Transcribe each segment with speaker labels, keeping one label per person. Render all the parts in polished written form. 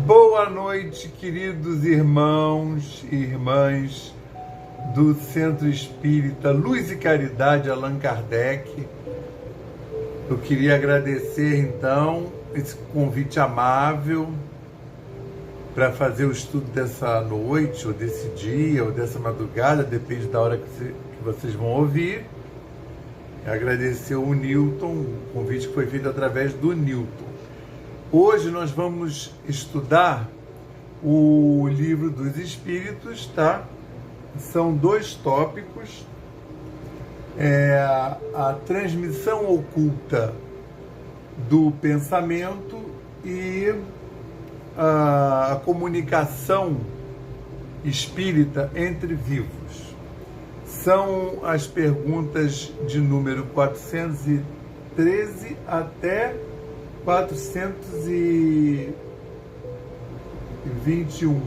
Speaker 1: Boa noite, queridos irmãos e irmãs do Centro Espírita Luz e Caridade Allan Kardec. Eu queria agradecer, então, esse convite amável para fazer o estudo dessa noite, ou desse dia, ou dessa madrugada, depende da hora que vocês vão ouvir. Agradecer o Newton, o convite que foi feito através do Newton. Hoje nós vamos estudar o Livro dos Espíritos, tá? São 2 tópicos. A transmissão oculta do pensamento e a comunicação espírita entre vivos. São as perguntas de número 413 até 421.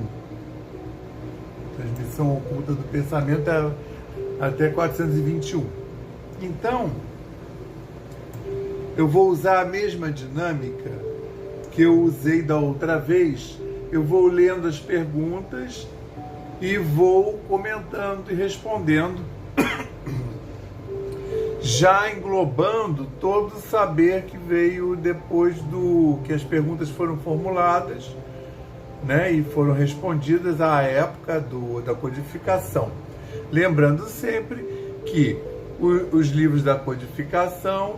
Speaker 1: Transmissão oculta do pensamento até 421. Então, eu vou usar a mesma dinâmica que eu usei da outra vez. Eu vou lendo as perguntas e vou comentando e respondendo, já englobando todo o saber que veio depois do que as perguntas foram formuladas, né, e foram respondidas à época da codificação. Lembrando sempre que os livros da codificação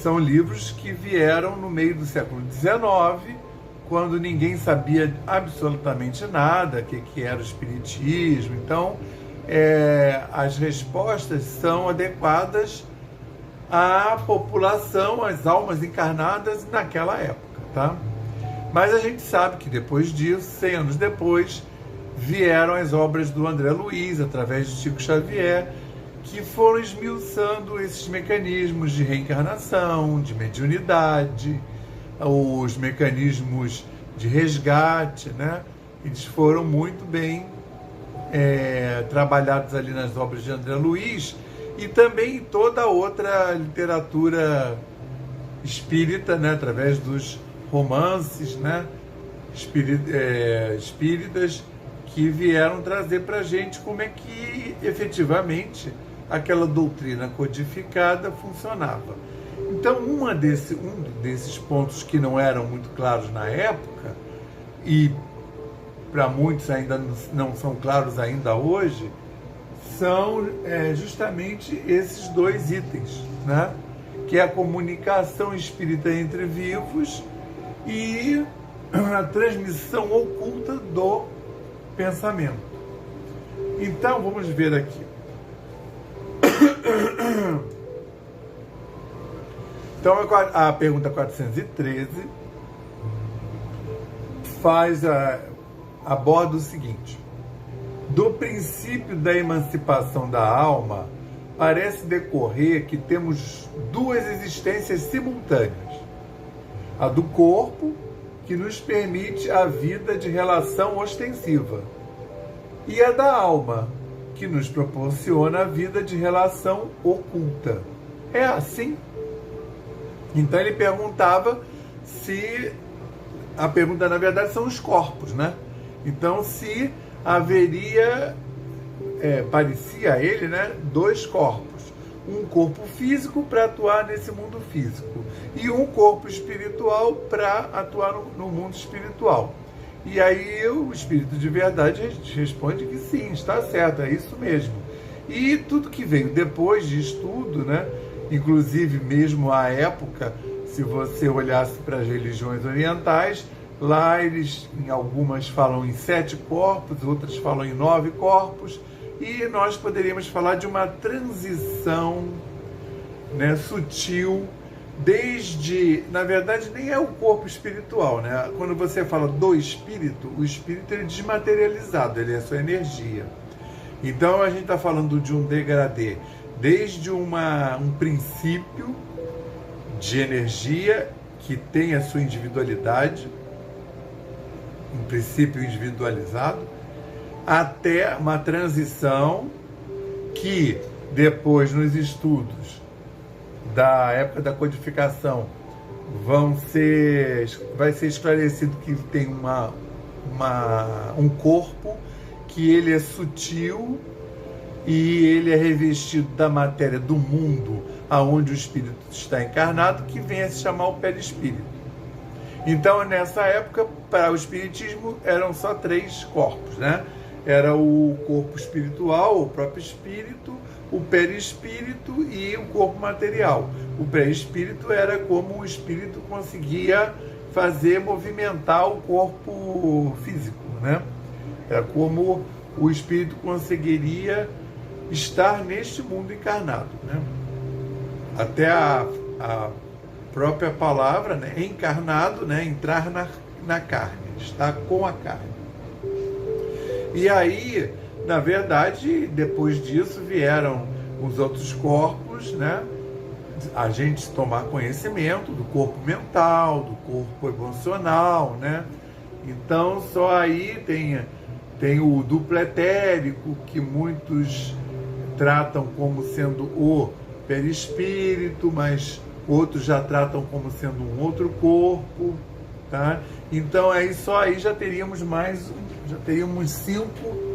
Speaker 1: são livros que vieram no meio do século XIX, quando ninguém sabia absolutamente nada, o que era o espiritismo. Então, as respostas são adequadas à população, às almas encarnadas naquela época, tá? Mas a gente sabe que depois disso, 100 anos depois, vieram as obras do André Luiz, através de Chico Xavier, que foram esmiuçando esses mecanismos de reencarnação, de mediunidade, os mecanismos de resgate, né? Eles foram muito bem trabalhados ali nas obras de André Luiz e também em toda outra literatura espírita, né? Através dos romances, né? Espíritas, que vieram trazer para a gente como é que efetivamente aquela doutrina codificada funcionava. Então, um desses pontos que não eram muito claros na época, e para muitos ainda não são claros ainda hoje, são justamente esses 2 itens, né? Que é a comunicação espírita entre vivos e a transmissão oculta do pensamento. Então, vamos ver aqui. Então, a pergunta 413 aborda o seguinte: do princípio da emancipação da alma, parece decorrer que temos 2 existências simultâneas. A do corpo, que nos permite a vida de relação ostensiva, e a da alma, que nos proporciona a vida de relação oculta. É assim? Então ele perguntava se... A pergunta, na verdade, são os corpos, né? Então, se haveria, parecia a ele, né, 2 corpos. Um corpo físico para atuar nesse mundo físico e um corpo espiritual para atuar no mundo espiritual. E aí o Espírito de Verdade responde que sim, está certo, é isso mesmo. E tudo que veio depois de estudo, né, inclusive mesmo à época, se você olhasse para as religiões orientais, lá eles, em algumas falam em 7 corpos, outras falam em 9 corpos, e nós poderíamos falar de uma transição, né, sutil, desde, na verdade, nem é o corpo espiritual, né? Quando você fala do espírito, o espírito é desmaterializado, ele é sua energia. Então a gente está falando de um degradê, desde um princípio de energia que tem a sua individualidade, um princípio individualizado, até uma transição que depois, nos estudos da época da codificação, vai ser esclarecido que tem um corpo que ele é sutil e ele é revestido da matéria do mundo aonde o espírito está encarnado, que vem a se chamar o perispírito. Então, nessa época, para o espiritismo, eram só 3 corpos, né? Era o corpo espiritual, o próprio espírito, o perispírito e o corpo material. O perispírito era como o espírito conseguia movimentar o corpo físico, né? Era como o espírito conseguiria estar neste mundo encarnado, né? Até a própria palavra, né? Encarnado, né? Entrar na carne, estar com a carne. E aí, na verdade, depois disso vieram os outros corpos, né? A gente tomar conhecimento do corpo mental, do corpo emocional, né? Então, só aí tem o duplo etérico, que muitos tratam como sendo o perispírito, mas outros já tratam como sendo um outro corpo, tá? Então, aí só aí já teríamos cinco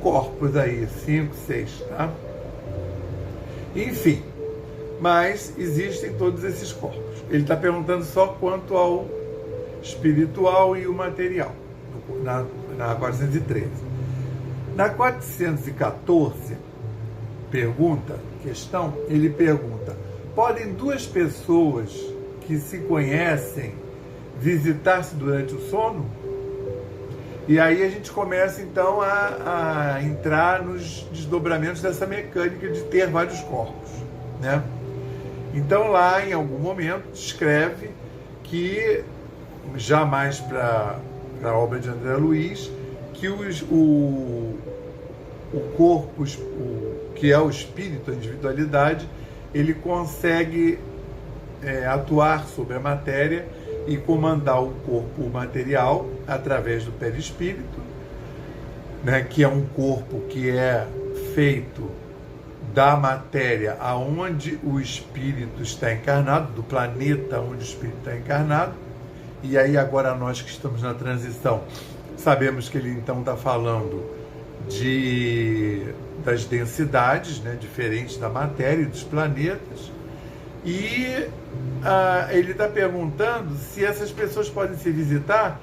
Speaker 1: corpos aí, 5, 6, tá? Enfim, mas existem todos esses corpos. Ele está perguntando só quanto ao espiritual e o material, na 413. Na 414, ele pergunta: podem 2 pessoas que se conhecem visitar-se durante o sono? E aí a gente começa então a entrar nos desdobramentos dessa mecânica de ter vários corpos, né? Então lá em algum momento descreve que, já mais para a obra de André Luiz, que o corpo, que é o espírito, a individualidade, ele consegue atuar sobre a matéria e comandar o corpo material através do perispírito, né, que é um corpo que é feito da matéria aonde o espírito está encarnado, do planeta onde o espírito está encarnado. E aí agora nós que estamos na transição sabemos que ele então está falando das densidades, né, diferentes da matéria e dos planetas. E ele está perguntando se essas pessoas podem se visitar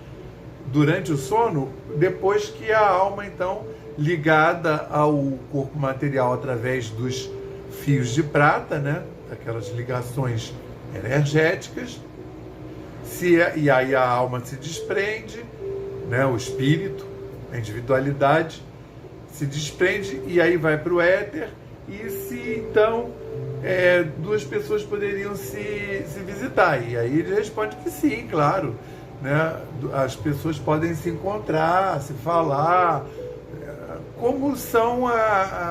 Speaker 1: durante o sono, depois que a alma, então, ligada ao corpo material através dos fios de prata, né, aquelas ligações energéticas, e aí a alma se desprende, né, o espírito, a individualidade, se desprende e aí vai para o éter. E se então 2 pessoas poderiam se visitar? E aí ele responde que sim, claro, né? As pessoas podem se encontrar, se falar, como são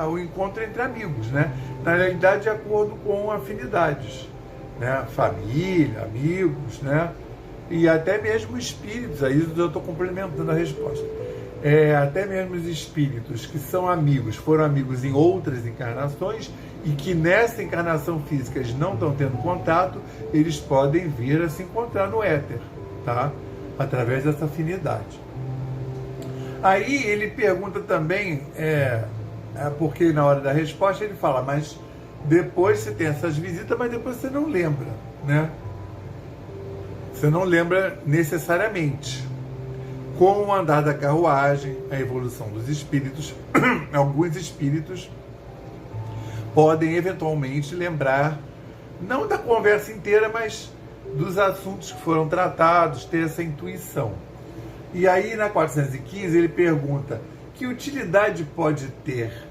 Speaker 1: o encontro entre amigos, né? Na realidade, de acordo com afinidades, né? Família, amigos, né? E até mesmo espíritos. Aí eu estou complementando a resposta. Até mesmo os espíritos que são amigos, foram amigos em outras encarnações e que nessa encarnação física eles não estão tendo contato, eles podem vir a se encontrar no éter, tá? Através dessa afinidade. Aí ele pergunta também, porque na hora da resposta ele fala, mas depois você tem essas visitas, mas depois você não lembra, né? Você não lembra necessariamente. Com o andar da carruagem, a evolução dos espíritos, alguns espíritos podem eventualmente lembrar, não da conversa inteira, mas dos assuntos que foram tratados, ter essa intuição. E aí, na 415, ele pergunta: que utilidade pode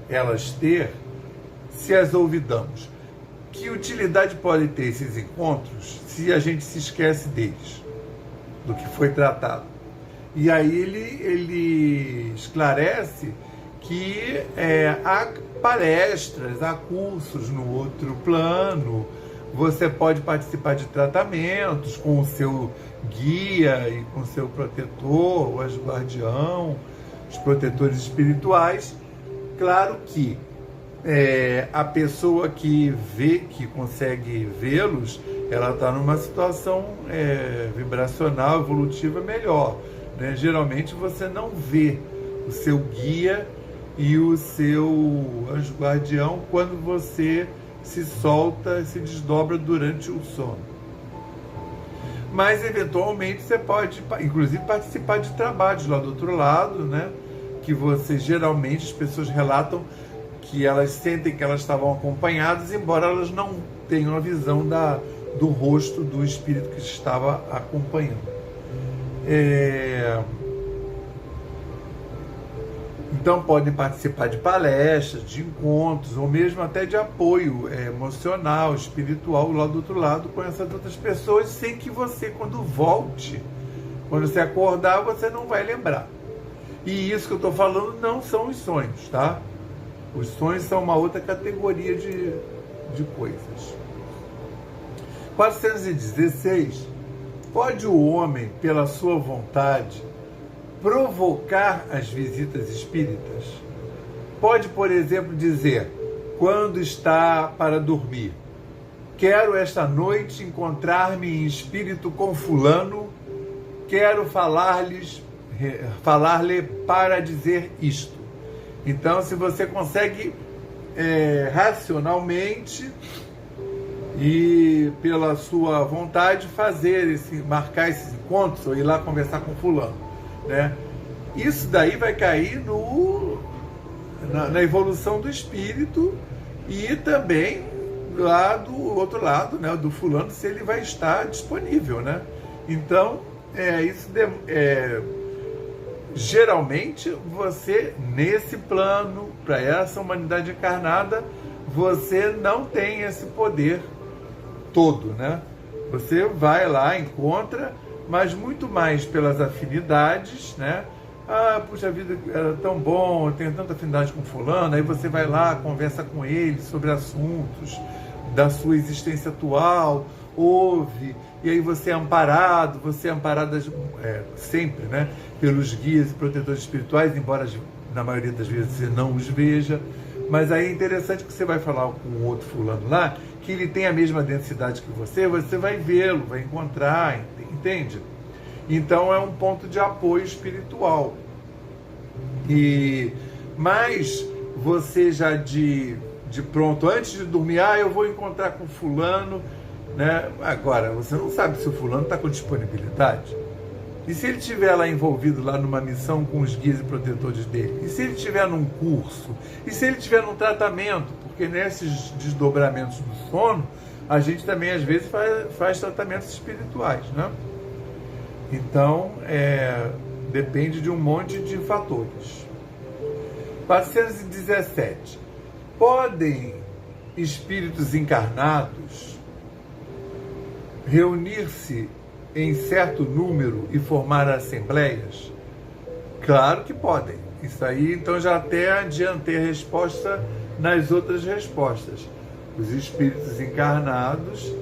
Speaker 1: elas ter, se as olvidamos? Que utilidade pode ter esses encontros se a gente se esquece deles, do que foi tratado? E aí ele esclarece que há palestras, há cursos no outro plano, você pode participar de tratamentos com o seu guia e com o seu protetor, o guardião, os protetores espirituais. Claro que a pessoa que consegue vê-los, ela está numa situação vibracional, evolutiva melhor, né? Geralmente você não vê o seu guia e o seu anjo guardião quando você se solta, se desdobra durante o sono. Mas eventualmente você pode, inclusive, participar de trabalhos lá do outro lado, né? Que você, geralmente, as pessoas relatam que elas sentem que elas estavam acompanhadas, embora elas não tenham a visão do rosto do espírito que estava acompanhando. Então podem participar de palestras, de encontros, ou mesmo até de apoio emocional, espiritual, lá do outro lado, com essas outras pessoas, sem que você, quando volte, quando você acordar, você não vai lembrar. E isso que eu estou falando não são os sonhos, tá? Os sonhos são uma outra categoria de coisas. 416. Pode o homem, pela sua vontade, provocar as visitas espíritas? Pode, por exemplo, dizer, quando está para dormir, quero esta noite encontrar-me em espírito com fulano, quero falar-lhe para dizer isto. Então, se você consegue racionalmente e pela sua vontade marcar esses encontros, ou ir lá conversar com fulano, né? Isso daí vai cair na evolução do espírito e também lá do outro lado, né, do fulano, se ele vai estar disponível, né? Então, geralmente você, nesse plano, para essa humanidade encarnada, você não tem esse poder todo, né? Você vai lá, encontra, mas muito mais pelas afinidades, né? Ah, puxa vida, era tão bom, eu tenho tanta afinidade com fulano. Aí você vai lá, conversa com ele sobre assuntos da sua existência atual, ouve, e aí você é amparado sempre, né, pelos guias e protetores espirituais, embora na maioria das vezes você não os veja. Mas aí é interessante que você vai falar com o outro fulano lá, que ele tem a mesma densidade que você vai vê-lo, vai encontrar, entende? Então é um ponto de apoio espiritual. Mas você já de pronto, antes de dormir, eu vou encontrar com fulano, né? Agora, você não sabe se o fulano está com disponibilidade. E se ele estiver lá envolvido lá numa missão com os guias e protetores dele? E se ele estiver num curso? E se ele estiver num tratamento? Porque nesses desdobramentos do sono, a gente também às vezes faz tratamentos espirituais, né? Então, depende de um monte de fatores. 417. Podem espíritos encarnados reunir-se em certo número e formar assembleias? Claro que podem. Isso aí, então, já até adiantei a resposta nas outras respostas. Os espíritos encarnados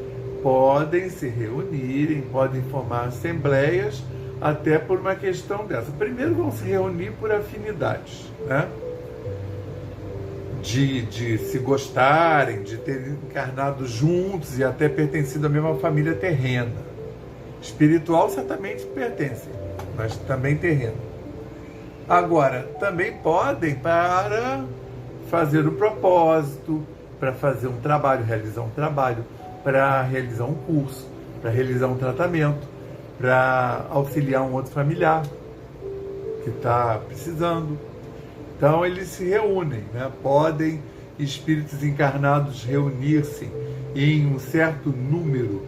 Speaker 1: podem se reunirem, podem formar assembleias, até por uma questão dessa. Primeiro vão se reunir por afinidades, né? De se gostarem, de terem encarnado juntos e até pertencido à mesma família terrena. Espiritual certamente pertencem, mas também terreno. Agora, também podem para fazer um propósito, para fazer um trabalho, realizar um trabalho, para realizar um curso, para realizar um tratamento, para auxiliar um outro familiar que está precisando. Então eles se reúnem, né? Podem espíritos encarnados reunir-se em um certo número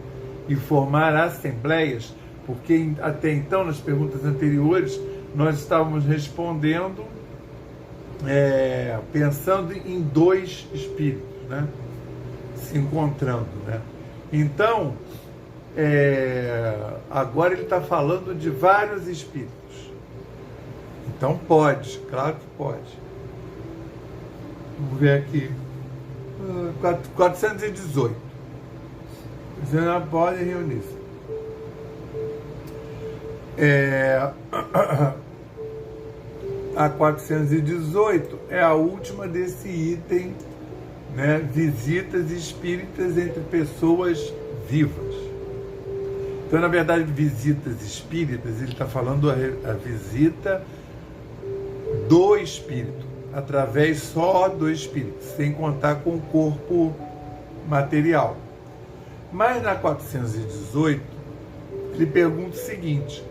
Speaker 1: e formar assembleias, porque até então, nas perguntas anteriores, nós estávamos respondendo pensando em dois espíritos, né, se encontrando, né? Então, agora ele está falando de vários espíritos. Então pode, claro que pode. Vamos ver aqui. 418. Você não pode reunir-se. A 418 é a última desse item, né? Visitas espíritas entre pessoas vivas. Então, na verdade, visitas espíritas, ele está falando a visita do espírito, através só do espírito, sem contar com o corpo material. Mas na 418, ele pergunta o seguinte: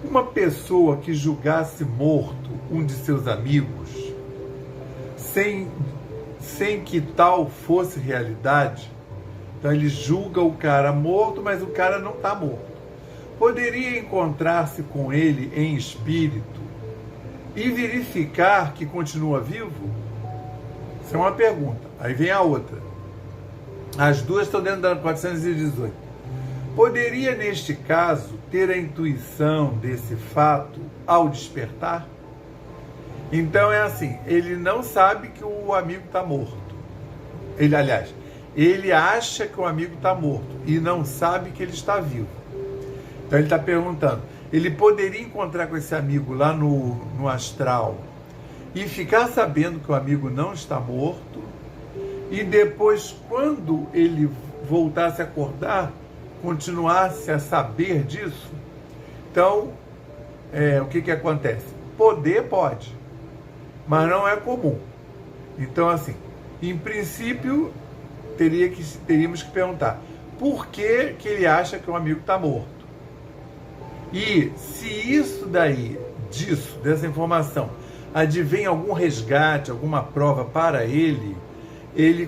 Speaker 1: uma pessoa que julgasse morto um de seus amigos, sem que tal fosse realidade, então ele julga o cara morto, mas o cara não está morto, poderia encontrar-se com ele em espírito e verificar que continua vivo? Isso é uma pergunta. Aí vem a outra. As duas estão dentro da 418. Poderia, neste caso, ter a intuição desse fato ao despertar? Então é assim, ele não sabe que o amigo está morto. Ele acha que o amigo está morto e não sabe que ele está vivo. Então ele está perguntando, ele poderia encontrar com esse amigo lá no astral e ficar sabendo que o amigo não está morto, e depois, quando ele voltasse a acordar, continuasse a saber disso? Então, o que acontece? Poder pode, mas não é comum. Então, assim, em princípio, teríamos que perguntar por que ele acha que o amigo está morto. E se isso daí, dessa informação, advém algum resgate, alguma prova para ele,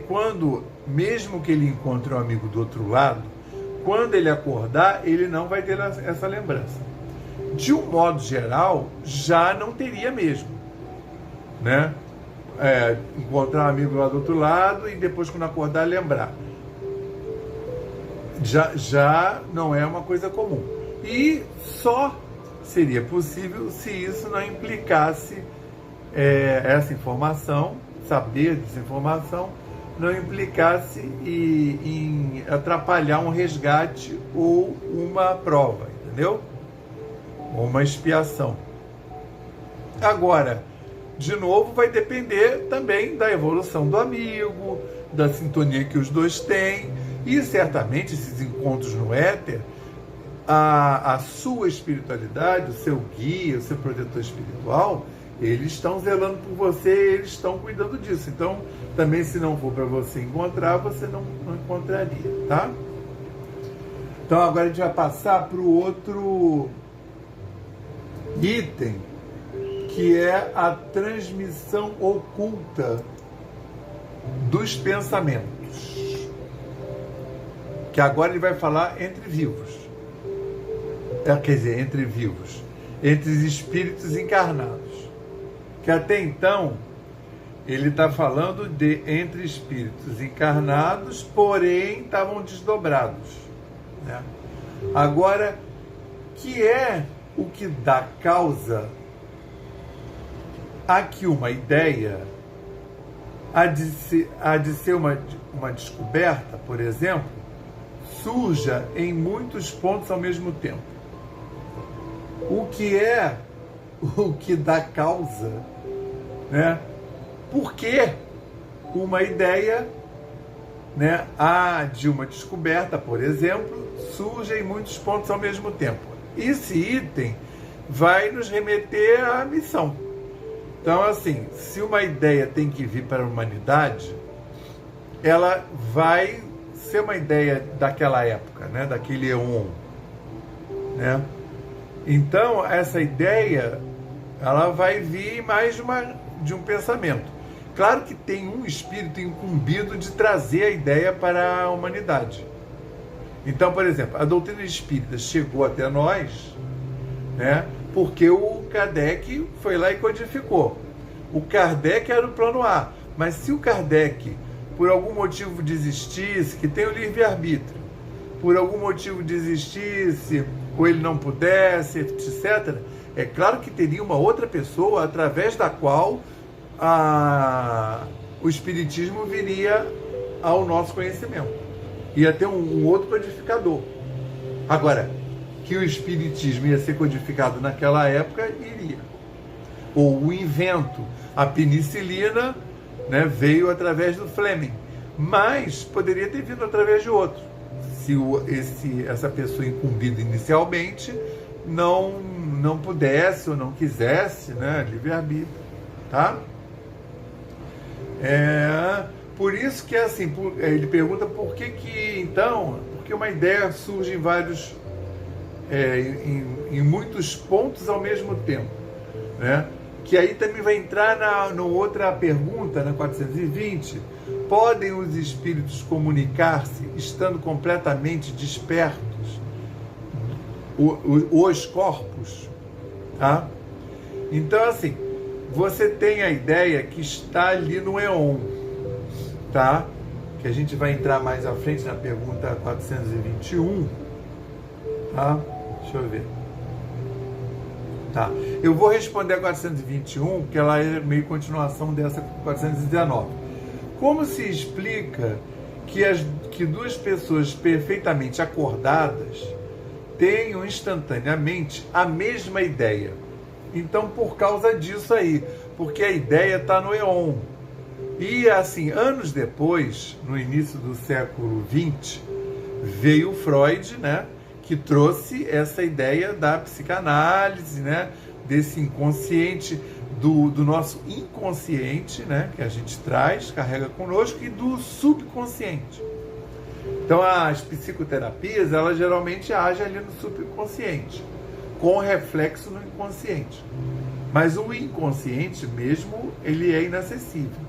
Speaker 1: quando, mesmo que ele encontre um amigo do outro lado, quando ele acordar, ele não vai ter essa lembrança. De um modo geral, já não teria mesmo, né? Encontrar um amigo lá do outro lado e depois, quando acordar, lembrar. Já não é uma coisa comum. E só seria possível se isso não implicasse essa informação, saber dessa informação, não implicasse em atrapalhar um resgate ou uma prova, entendeu? Ou uma expiação. Agora, de novo, vai depender também da evolução do amigo, da sintonia que os dois têm, e certamente esses encontros no éter, a sua espiritualidade, o seu guia, o seu protetor espiritual, eles estão zelando por você, eles estão cuidando disso. Então, também, se não for para você encontrar, você não encontraria, tá? Então, agora a gente vai passar para o outro item, que é a transmissão oculta dos pensamentos. Que agora ele vai falar entre vivos. Entre vivos. Entre os espíritos encarnados. Que até então, ele está falando de entre espíritos encarnados, porém estavam desdobrados, né? Agora, que é o que dá causa a que uma ideia há de ser uma descoberta, por exemplo, surja em muitos pontos ao mesmo tempo. O que é o que dá causa, né? Por que uma ideia, né, de uma descoberta, por exemplo, surge em muitos pontos ao mesmo tempo? Esse item vai nos remeter à missão. Então, assim, se uma ideia tem que vir para a humanidade, ela vai ser uma ideia daquela época, né, daquele eon, né? Então, essa ideia, ela vai vir mais de um pensamento. Claro que tem um espírito incumbido de trazer a ideia para a humanidade. Então, por exemplo, a doutrina espírita chegou até nós, né, porque o Kardec foi lá e codificou. O Kardec era o plano A, mas se o Kardec, por algum motivo, desistisse, que tem o livre-arbítrio, por algum motivo desistisse, ou ele não pudesse, etc., é claro que teria uma outra pessoa através da qual o Espiritismo viria ao nosso conhecimento. Ia ter um outro codificador. Agora, que o Espiritismo ia ser codificado naquela época, iria. Ou o invento, a penicilina, né, veio através do Fleming, mas poderia ter vindo através de outro. essa pessoa incumbida inicialmente não pudesse ou não quisesse, né, livre-arbítrio, tá? Por isso que assim, ele pergunta por que então, porque uma ideia surge em vários, em muitos pontos ao mesmo tempo, né? Que aí também vai entrar na outra pergunta, na 420, podem os espíritos comunicar-se estando completamente despertos, os corpos, tá? Então assim, você tem a ideia que está ali no éon, tá? Que a gente vai entrar mais à frente na pergunta 421, tá? Deixa eu ver. Tá. Eu vou responder a 421, porque ela é meio continuação dessa 419. Como se explica que duas pessoas perfeitamente acordadas tenham instantaneamente a mesma ideia? Então, por causa disso aí, porque a ideia está no éon. E assim, anos depois, no início do século XX, veio Freud, né, que trouxe essa ideia da psicanálise, né, desse inconsciente, do nosso inconsciente, né, que a gente traz, carrega conosco, e do subconsciente. Então, as psicoterapias, elas geralmente agem ali no subconsciente, com reflexo no inconsciente. Mas o inconsciente mesmo, ele é inacessível.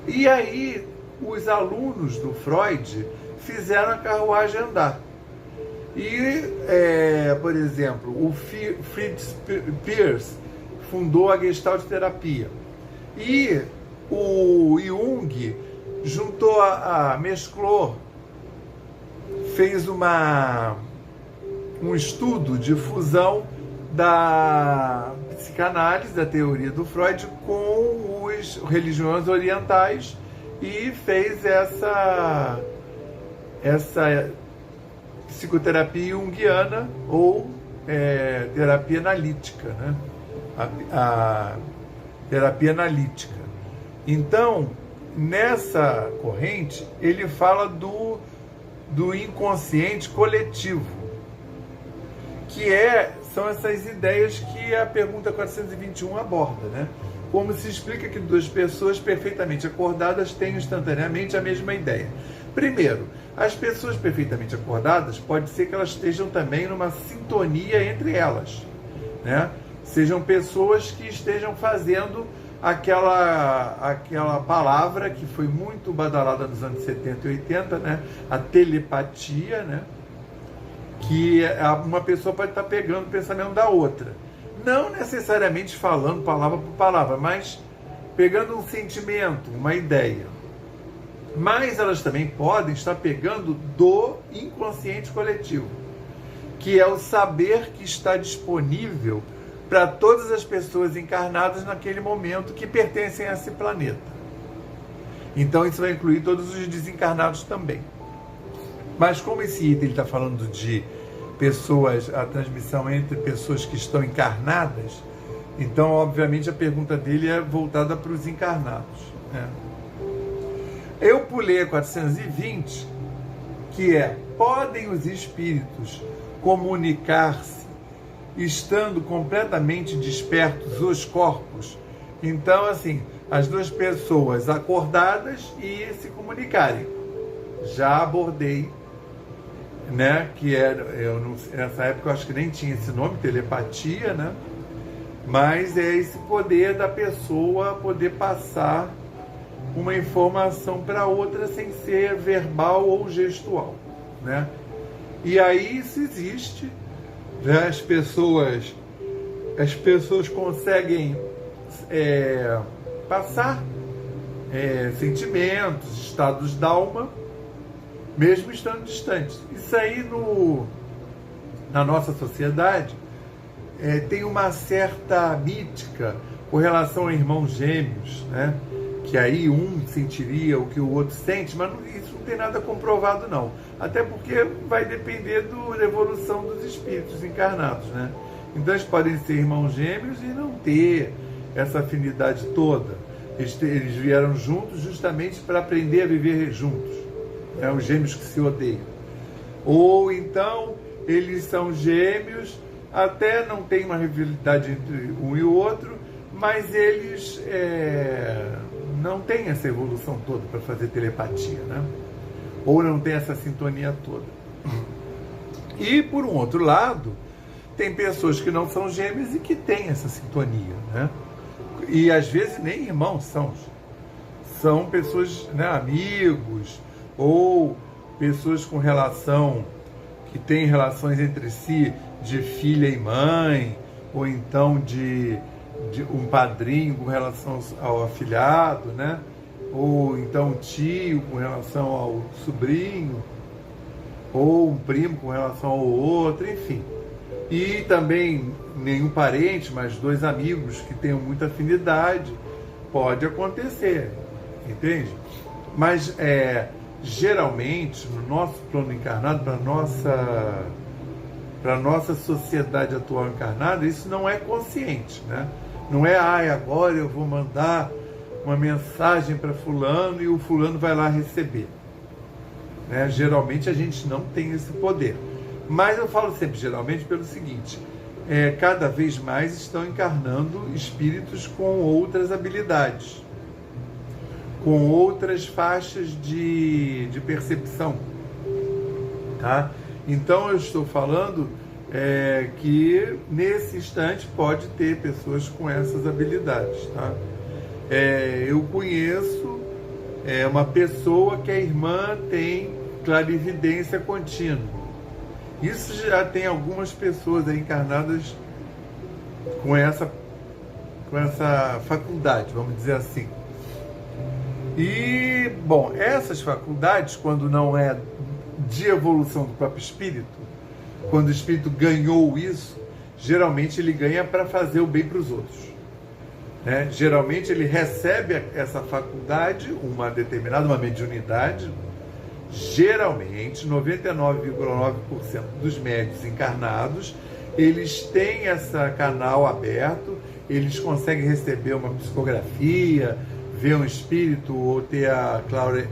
Speaker 1: E aí, os alunos do Freud fizeram a carruagem andar. E, por exemplo, o Fritz Perls fundou a Gestalt terapia. E o Jung juntou, mesclou, fez um estudo de fusão da psicanálise, da teoria do Freud, com as religiões orientais e fez essa psicoterapia junguiana ou terapia analítica, né? A terapia analítica. Então, nessa corrente, ele fala do inconsciente coletivo, que são essas ideias que a pergunta 421 aborda, né? Como se explica que duas pessoas perfeitamente acordadas têm instantaneamente a mesma ideia? Primeiro, as pessoas perfeitamente acordadas, pode ser que elas estejam também numa sintonia entre elas, né? Sejam pessoas que estejam fazendo aquela palavra que foi muito badalada nos anos 70 e 80, né? A telepatia, né? Que uma pessoa pode estar pegando o pensamento da outra. Não necessariamente falando palavra por palavra, mas pegando um sentimento, uma ideia. Mas elas também podem estar pegando do inconsciente coletivo, que é o saber que está disponível para todas as pessoas encarnadas naquele momento que pertencem a esse planeta. Então isso vai incluir todos os desencarnados também. Mas como esse item está falando de pessoas, a transmissão entre pessoas que estão encarnadas, então obviamente a pergunta dele é voltada para os encarnados, né? Eu pulei a 420, que podem os espíritos comunicar-se estando completamente despertos os corpos? Então, assim, as duas pessoas acordadas e se comunicarem. Já abordei, né, que nessa época eu acho que nem tinha esse nome, telepatia, né? Mas é esse poder da pessoa poder passar uma informação para outra sem ser verbal ou gestual, né? E aí isso existe, né? As pessoas conseguem passar sentimentos, estados d'alma, mesmo estando distantes. Isso aí na nossa sociedade tem uma certa mítica com relação a irmãos gêmeos, né? Que aí um sentiria o que o outro sente, mas isso não tem nada comprovado não. Até porque vai depender da evolução dos espíritos encarnados, né? Então eles podem ser irmãos gêmeos e não ter essa afinidade toda. Eles vieram juntos justamente para aprender a viver juntos, né? Os gêmeos que se odeiam. Ou então eles são gêmeos, até não tem uma rivalidade entre um e o outro, mas eles não têm essa evolução toda para fazer telepatia, né? Ou não tem essa sintonia toda. E, por um outro lado, tem pessoas que não são gêmeas e que têm essa sintonia, né? E, às vezes, nem irmãos são pessoas, né, amigos, ou pessoas com relação, que têm relações entre si de filha e mãe, ou então de um padrinho com relação ao afilhado, né? Ou então um tio com relação ao sobrinho, ou um primo com relação ao outro, enfim. E também nenhum parente, mas dois amigos que tenham muita afinidade, pode acontecer, entende? Mas geralmente, no nosso plano encarnado, para a nossa sociedade atual encarnada, isso não é consciente, né? Não é, agora eu vou mandar uma mensagem para fulano e o fulano vai lá receber, né? Geralmente a gente não tem esse poder. Mas eu falo sempre geralmente pelo seguinte, cada vez mais estão encarnando espíritos com outras habilidades, com outras faixas de percepção, tá? Então eu estou falando que nesse instante pode ter pessoas com essas habilidades, tá? Eu conheço uma pessoa que a irmã tem clarividência contínua. Isso já tem algumas pessoas aí encarnadas com essa faculdade, vamos dizer assim. E, bom, essas faculdades, quando não é de evolução do próprio espírito, quando o espírito ganhou isso, geralmente ele ganha para fazer o bem para os outros, né? Geralmente ele recebe essa faculdade, uma mediunidade. Geralmente, 99,9% dos médiuns encarnados, eles têm esse canal aberto, eles conseguem receber uma psicografia, ver um espírito ou ter a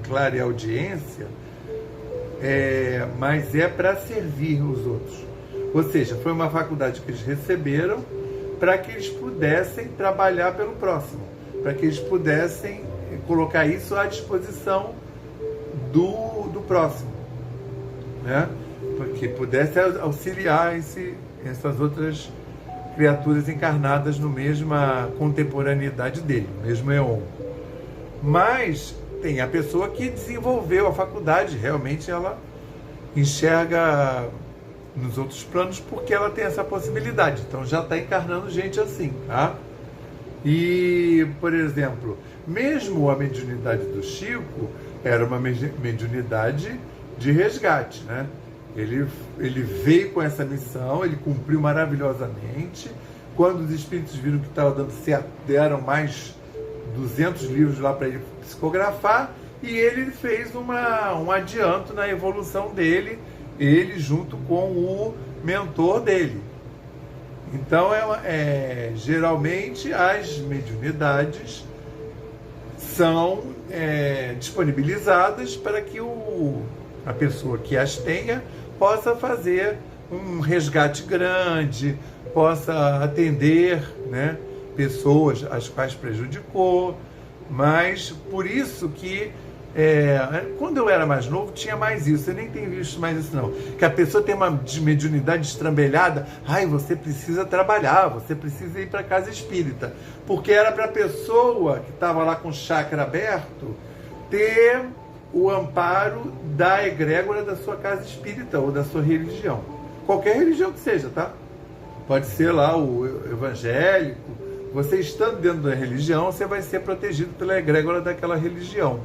Speaker 1: clareaudiência, mas para servir os outros. Ou seja, foi uma faculdade que eles receberam para que eles pudessem trabalhar pelo próximo, para que eles pudessem colocar isso à disposição do próximo, né? Para que pudesse auxiliar essas outras criaturas encarnadas no mesma contemporaneidade dele, no mesmo éon. Mas tem a pessoa que desenvolveu a faculdade, realmente ela enxerga nos outros planos porque ela tem essa possibilidade, então já está encarnando gente assim, tá? E, por exemplo, mesmo a mediunidade do Chico era uma mediunidade de resgate, né? Ele veio com essa missão, ele cumpriu maravilhosamente. Quando os espíritos viram que estava dando certo, deram mais 200 livros lá para ele psicografar, e ele fez um adianto na evolução dele, ele junto com o mentor dele. Então, geralmente, as mediunidades são disponibilizadas para que a pessoa que as tenha possa fazer um resgate grande, possa atender, né, pessoas às quais prejudicou. Mas por isso que quando eu era mais novo tinha mais isso, eu nem tenho visto mais isso não, que a pessoa tem uma mediunidade estrambelhada, você precisa trabalhar, você precisa ir para a casa espírita, porque era para a pessoa que estava lá com o chakra aberto ter o amparo da egrégora da sua casa espírita ou da sua religião, qualquer religião que seja, tá? Pode ser lá o evangélico. Você estando dentro da religião, você vai ser protegido pela egrégora daquela religião.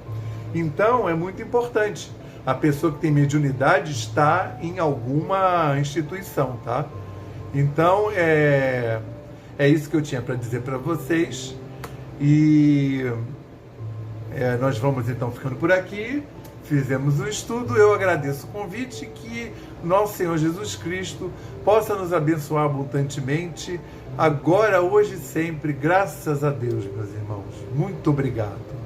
Speaker 1: Então, é muito importante a pessoa que tem mediunidade estar em alguma instituição, tá? Então, é isso que eu tinha para dizer para vocês. E nós vamos, então, ficando por aqui. Fizemos o estudo. Eu agradeço o convite, que nosso Senhor Jesus Cristo possa nos abençoar abundantemente, agora, hoje e sempre, graças a Deus, meus irmãos. Muito obrigado.